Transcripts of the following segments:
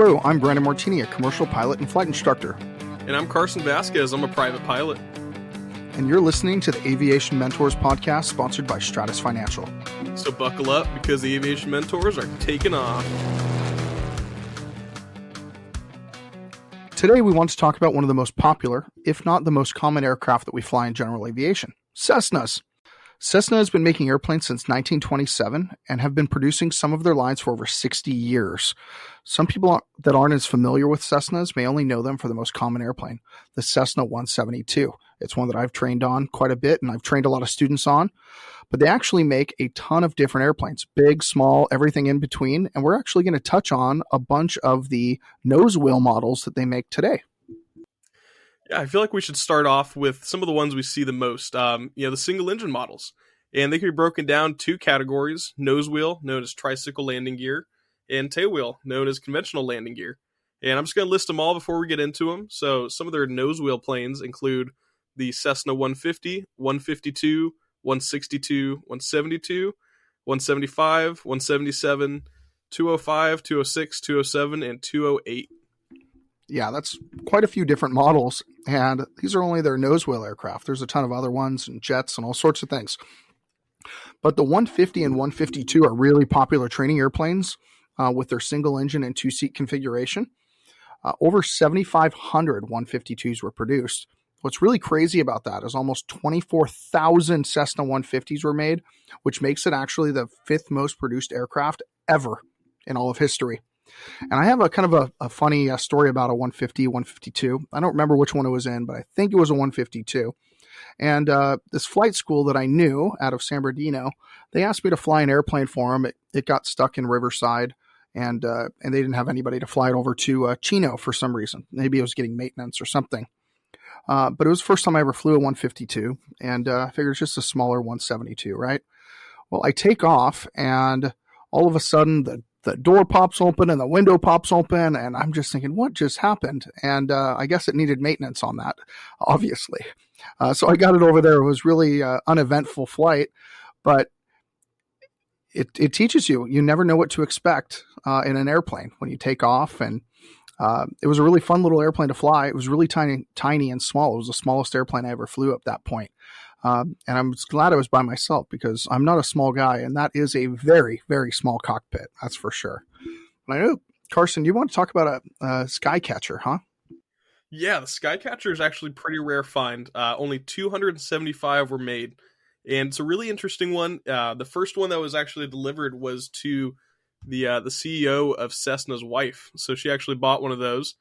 Hello, I'm Brandon Martini, a commercial pilot and flight instructor. And I'm Carson Vasquez. I'm a private pilot. And you're listening to the Aviation Mentors podcast, sponsored by Stratus Financial. So buckle up, because the Aviation Mentors are taking off. Today we want to talk about one of the most popular, if not the most common aircraft that we fly in general aviation, Cessnas. Cessna has been making airplanes since 1927 and have been producing some of their lines for over 60 years. Some people that aren't as familiar with Cessnas may only know them for the most common airplane, the Cessna 172. It's one that I've trained on quite a bit, and I've trained a lot of students on. But they actually make a ton of different airplanes, big, small, everything in between. And we're actually going to touch on a bunch of the Nosewheel models that they make today. Yeah, I feel like we should start off with some of the ones we see the most, the single engine models. And they can be broken down two categories: Nosewheel, known as tricycle landing gear, and tailwheel, known as conventional landing gear. And I'm just going to list them all before we get into them. So some of their Nosewheel planes include the Cessna 150, 152, 162, 172, 175, 177, 205, 206, 207, and 208. Yeah, that's quite a few different models, and these are only their Nosewheel aircraft. There's a ton of other ones and jets and all sorts of things. But the 150 and 152 are really popular training airplanes with their single engine and two-seat configuration. Over 7,500 152s were produced. What's really crazy about that is almost 24,000 Cessna 150s were made, which makes it actually the fifth most produced aircraft ever in all of history. And I have a kind of a funny story about a 150, 152. I don't remember which one it was in, but I think it was a 152. And this flight school that I knew out of San Bernardino, they asked me to fly an airplane for them. It got stuck in Riverside, and they didn't have anybody to fly it over to Chino for some reason. Maybe it was getting maintenance or something. But it was the first time I ever flew a 152, and I figured it's just a smaller 172, right? Well, I take off, and all of a sudden the door pops open and the window pops open, and I'm just thinking, what just happened? And I guess it needed maintenance on that, obviously. So I got it over there. It was really uneventful flight, but it teaches you. You never know what to expect in an airplane when you take off, and it was a really fun little airplane to fly. It was really tiny and small. It was the smallest airplane I ever flew at that point. And I'm glad I was by myself, because I'm not a small guy, and that is a very, very small cockpit. That's for sure. And I know, Carson, you want to talk about a Skycatcher, huh? Yeah, the Skycatcher is actually a pretty rare find. Only 275 were made, and it's a really interesting one. The first one that was actually delivered was to the CEO of Cessna's wife. So she actually bought one of those,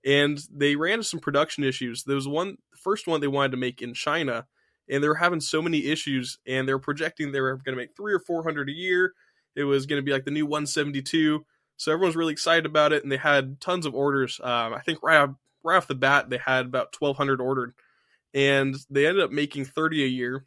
and they ran into some production issues. There was the first one they wanted to make in China, and they were having so many issues, and they were projecting they were going to make 300 or 400 a year. It was going to be like the new 172. So everyone's really excited about it, and they had tons of orders. I think right off the bat, they had about 1,200 ordered, and they ended up making 30 a year,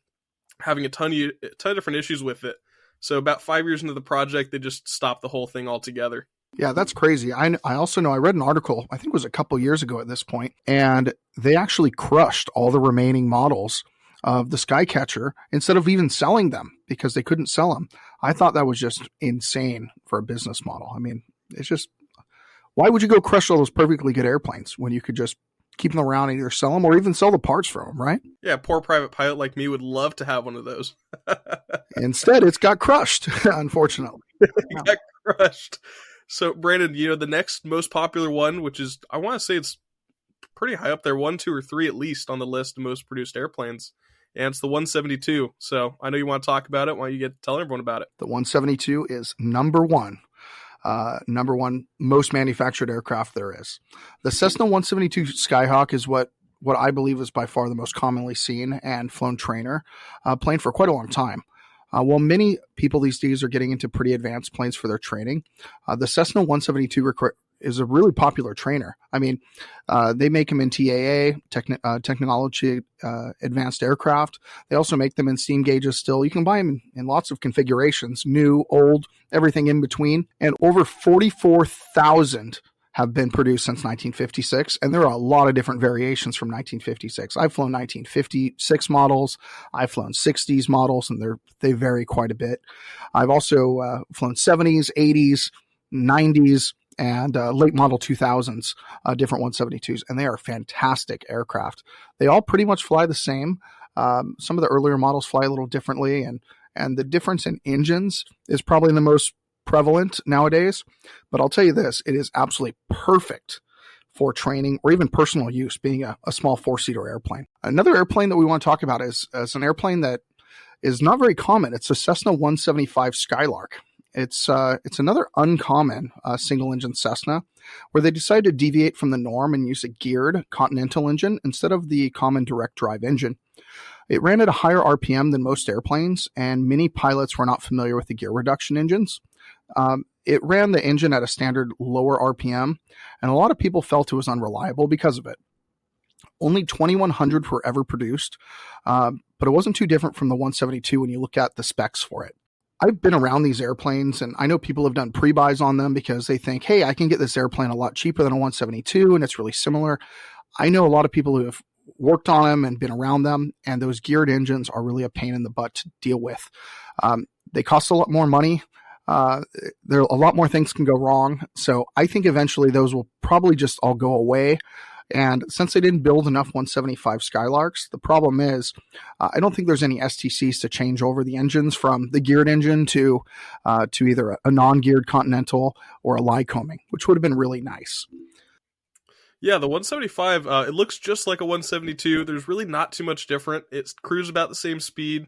having a ton of different issues with it. So about 5 years into the project, they just stopped the whole thing altogether. Yeah, that's crazy. I also know, I read an article, I think it was a couple years ago at this point, and they actually crushed all the remaining models of the Skycatcher instead of even selling them, because they couldn't sell them. I thought that was just insane for a business model. I mean, it's just, why would you go crush all those perfectly good airplanes when you could just keep them around and either sell them or even sell the parts from them, right? Yeah, poor private pilot like me would love to have one of those. Instead, it's got crushed, unfortunately. It got crushed. So, Brandon, the next most popular one, which is, I want to say it's pretty high up there, 1, 2, or 3 at least on the list of most produced airplanes, and it's the 172. So I know you want to talk about it. Why don't you get to tell everyone about it? The 172 is number one most manufactured aircraft there is. The Cessna 172 Skyhawk is what I believe is by far the most commonly seen and flown trainer plane for quite a long time. While many people these days are getting into pretty advanced planes for their training, the Cessna 172 is a really popular trainer. I mean, they make them in TAA, technology advanced aircraft. They also make them in steam gauges still. You can buy them in lots of configurations, new, old, everything in between. And over 44,000 have been produced since 1956, and there are a lot of different variations from 1956. I've flown 1956 models, I've flown 60s models, and they vary quite a bit. I've also flown 70s, 80s, 90s, and late model 2000s, different 172s, and they are fantastic aircraft. They all pretty much fly the same. Some of the earlier models fly a little differently, and the difference in engines is probably the most prevalent nowadays. But I'll tell you this, it is absolutely perfect for training or even personal use, being a small four-seater airplane. Another airplane that we want to talk about is an airplane that is not very common. It's a Cessna 175 Skylark. It's another uncommon single-engine Cessna, where they decided to deviate from the norm and use a geared Continental engine instead of the common direct-drive engine. It ran at a higher RPM than most airplanes, and many pilots were not familiar with the gear reduction engines. It ran the engine at a standard lower RPM, and a lot of people felt it was unreliable because of it. Only 2,100 were ever produced, but it wasn't too different from the 172 when you look at the specs for it. I've been around these airplanes, and I know people have done pre-buys on them because they think, hey, I can get this airplane a lot cheaper than a 172, and it's really similar. I know a lot of people who have worked on them and been around them, and those geared engines are really a pain in the butt to deal with. They cost a lot more money. There are a lot more things can go wrong. So I think eventually those will probably just all go away. And since they didn't build enough 175 Skylarks, the problem is I don't think there's any STCs to change over the engines from the geared engine to either a non-geared Continental or a Lycoming, which would have been really nice. Yeah, the 175, it looks just like a 172. There's really not too much different. It cruises about the same speed.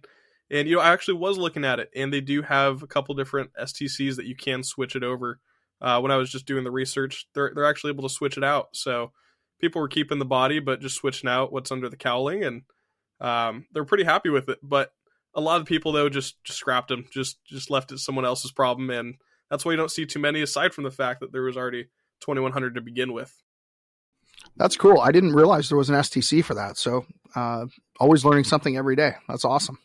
And, I actually was looking at it, and they do have a couple different STCs that you can switch it over. When I was just doing the research, they're actually able to switch it out. So people were keeping the body, but just switching out what's under the cowling, and they're pretty happy with it. But a lot of people, though, just scrapped them, just left it someone else's problem, and that's why you don't see too many, aside from the fact that there was already 2,100 to begin with. That's cool. I didn't realize there was an STC for that. So always learning something every day. That's awesome.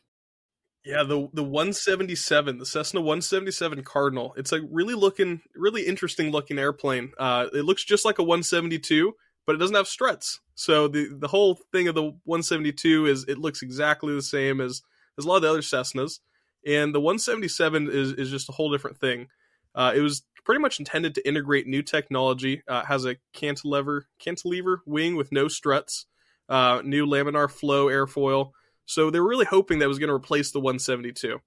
Yeah, the 177, the Cessna 177 Cardinal. It's a really interesting looking airplane. It looks just like a 172, but it doesn't have struts. So the whole thing of the 172 is it looks exactly the same as a lot of the other Cessnas. And the 177 is just a whole different thing. It was pretty much intended to integrate new technology. Has a cantilever wing with no struts, new laminar flow airfoil. So they were really hoping that was going to replace the 172.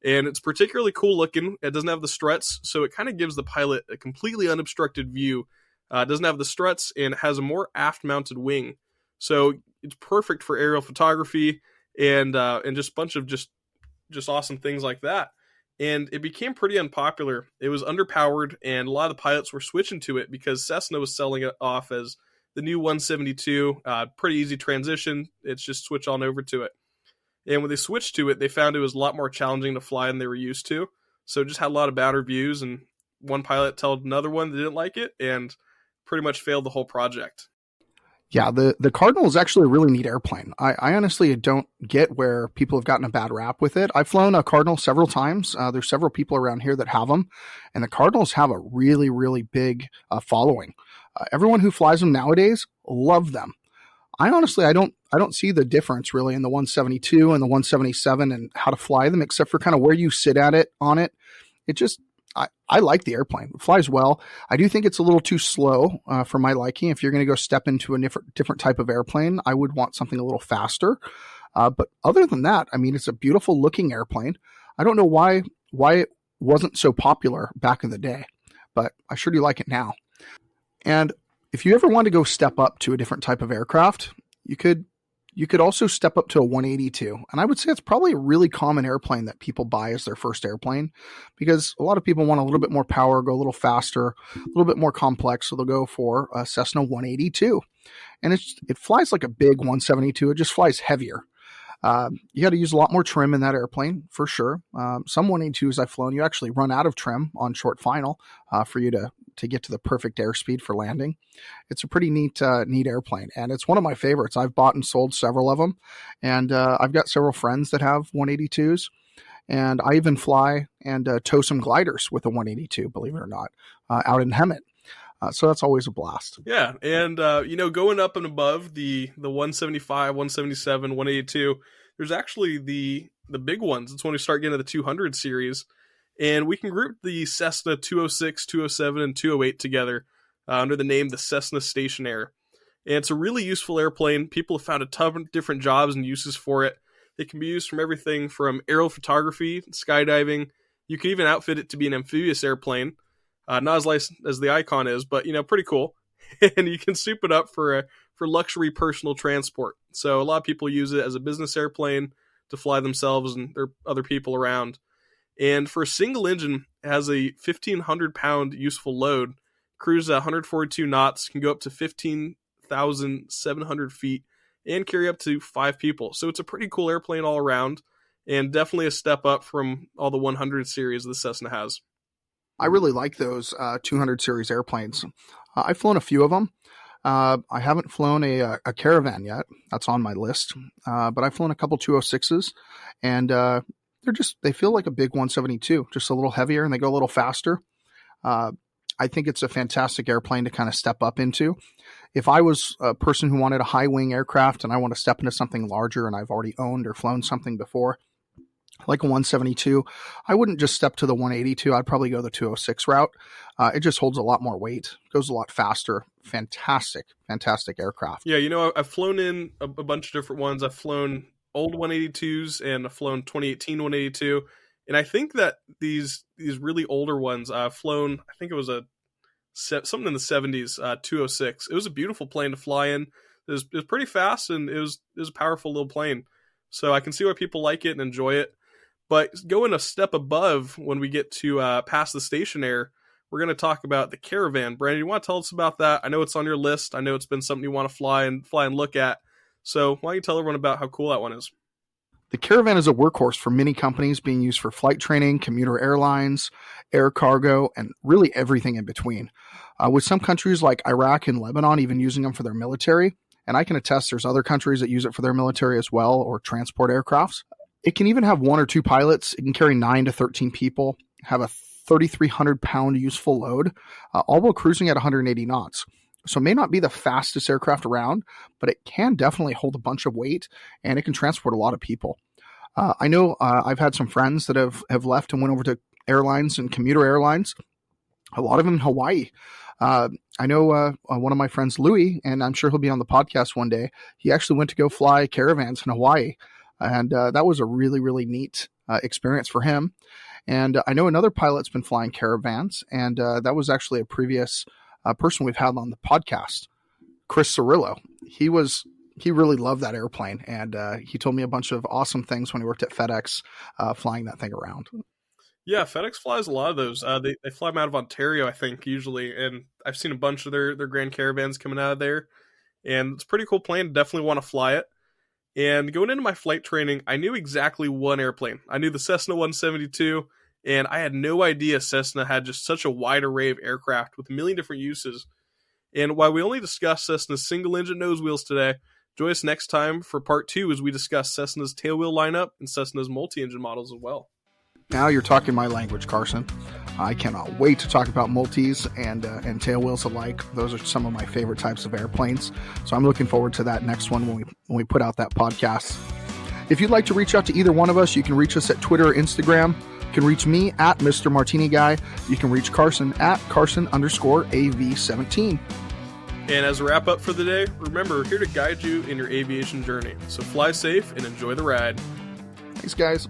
And it's particularly cool looking. It doesn't have the struts, so it kind of gives the pilot a completely unobstructed view. It doesn't have the struts, and it has a more aft-mounted wing. So it's perfect for aerial photography and just a bunch of just awesome things like that. And it became pretty unpopular. It was underpowered, and a lot of the pilots were switching to it because Cessna was selling it off as the new 172, pretty easy transition. It's just switch on over to it. And when they switched to it, they found it was a lot more challenging to fly than they were used to. So it just had a lot of bad reviews, and one pilot told another one that didn't like it and pretty much failed the whole project. Yeah, the Cardinal is actually a really neat airplane. I honestly don't get where people have gotten a bad rap with it. I've flown a Cardinal several times. There's several people around here that have them, and the Cardinals have a really, really big following. Everyone who flies them nowadays love them. I don't see the difference really in the 172 and the 177 and how to fly them, except for kind of where you sit at it on it. It just I like the airplane. It flies well. I do think it's a little too slow for my liking. If you're going to go step into a different type of airplane, I would want something a little faster. But other than that, I mean, it's a beautiful looking airplane. I don't know why it wasn't so popular back in the day, but I sure do like it now. And if you ever want to go step up to a different type of aircraft, you could also step up to a 182. And I would say it's probably a really common airplane that people buy as their first airplane, because a lot of people want a little bit more power, go a little faster, a little bit more complex. So they'll go for a Cessna 182. And it flies like a big 172. It just flies heavier. You got to use a lot more trim in that airplane for sure. Some 182s I've flown, you actually run out of trim on short final for you to get to the perfect airspeed for landing. It's a pretty neat airplane, and it's one of my favorites. I've bought and sold several of them, and I've got several friends that have 182s, and I even fly and tow some gliders with a 182, believe it or not, out in Hemet. So that's always a blast. Yeah, and going up and above the 175, 177, 182, there's actually the big ones. It's when we start getting to the 200 series. And we can group the Cessna 206, 207, and 208 together under the name the Cessna Stationaire. And it's a really useful airplane. People have found a ton of different jobs and uses for it. It can be used from everything from aerial photography, skydiving. You can even outfit it to be an amphibious airplane. Not as nice as the Icon is, but pretty cool. And you can soup it up for luxury personal transport. So a lot of people use it as a business airplane to fly themselves and their other people around. And for a single engine, it has a 1,500-pound useful load, cruises at 142 knots, can go up to 15,700 feet, and carry up to 5 people. So it's a pretty cool airplane all around, and definitely a step up from all the 100 series the Cessna has. I really like those 200 series airplanes. I've flown a few of them. I haven't flown a Caravan yet. That's on my list. But I've flown a couple 206s, and they feel like a big 172, just a little heavier, and they go a little faster. I think it's a fantastic airplane to kind of step up into. If I was a person who wanted a high wing aircraft and I want to step into something larger and I've already owned or flown something before, like a 172, I wouldn't just step to the 182. I'd probably go the 206 route. It just holds a lot more weight, goes a lot faster. Fantastic aircraft. Yeah, I've flown in a bunch of different ones. I've flown old 182s and I've flown 2018 182. And I think that these really older ones, I've flown, I think it was something in the 70s, 206. It was a beautiful plane to fly in. It was pretty fast, and it was a powerful little plane. So I can see why people like it and enjoy it. But going a step above, when we get to past the Stationaire, we're going to talk about the Caravan. Brandon, you want to tell us about that? I know it's on your list. I know it's been something you want to fly and look at. So why don't you tell everyone about how cool that one is? The Caravan is a workhorse for many companies, being used for flight training, commuter airlines, air cargo, and really everything in between. With some countries like Iraq and Lebanon even using them for their military, and I can attest there's other countries that use it for their military as well, or transport aircrafts. It can even have 1 or 2 pilots. It can carry 9 to 13 people, have a 3,300-pound useful load, all while cruising at 180 knots. So it may not be the fastest aircraft around, but it can definitely hold a bunch of weight, and it can transport a lot of people. I know I've had some friends that have left and went over to airlines and commuter airlines, a lot of them in Hawaii. I know one of my friends, Louis, and I'm sure he'll be on the podcast one day. He actually went to go fly Caravans in Hawaii, and that was a really, really neat experience for him. And I know another pilot's been flying Caravans, and that was actually a previous person we've had on the podcast, Chris Cirillo. He really loved that airplane, and he told me a bunch of awesome things when he worked at FedEx flying that thing around. Yeah, FedEx flies a lot of those. They fly them out of Ontario, I think, usually, and I've seen a bunch of their Grand Caravans coming out of there, and it's a pretty cool plane. Definitely want to fly it. And going into my flight training, I knew exactly one airplane. I knew the Cessna 172, and I had no idea Cessna had just such a wide array of aircraft with a million different uses. And while we only discussed Cessna's single-engine nose wheels today, join us next time for part 2 as we discuss Cessna's tailwheel lineup and Cessna's multi-engine models as well. Now you're talking my language, Carson. I cannot wait to talk about multis and tailwheels alike. Those are some of my favorite types of airplanes. So I'm looking forward to that next one when we put out that podcast. If you'd like to reach out to either one of us, you can reach us at Twitter or Instagram. You can reach me at Mr. Martini Guy. You can reach Carson at Carson_AV17. And as a wrap up for the day, remember, we're here to guide you in your aviation journey. So fly safe and enjoy the ride. Thanks, guys.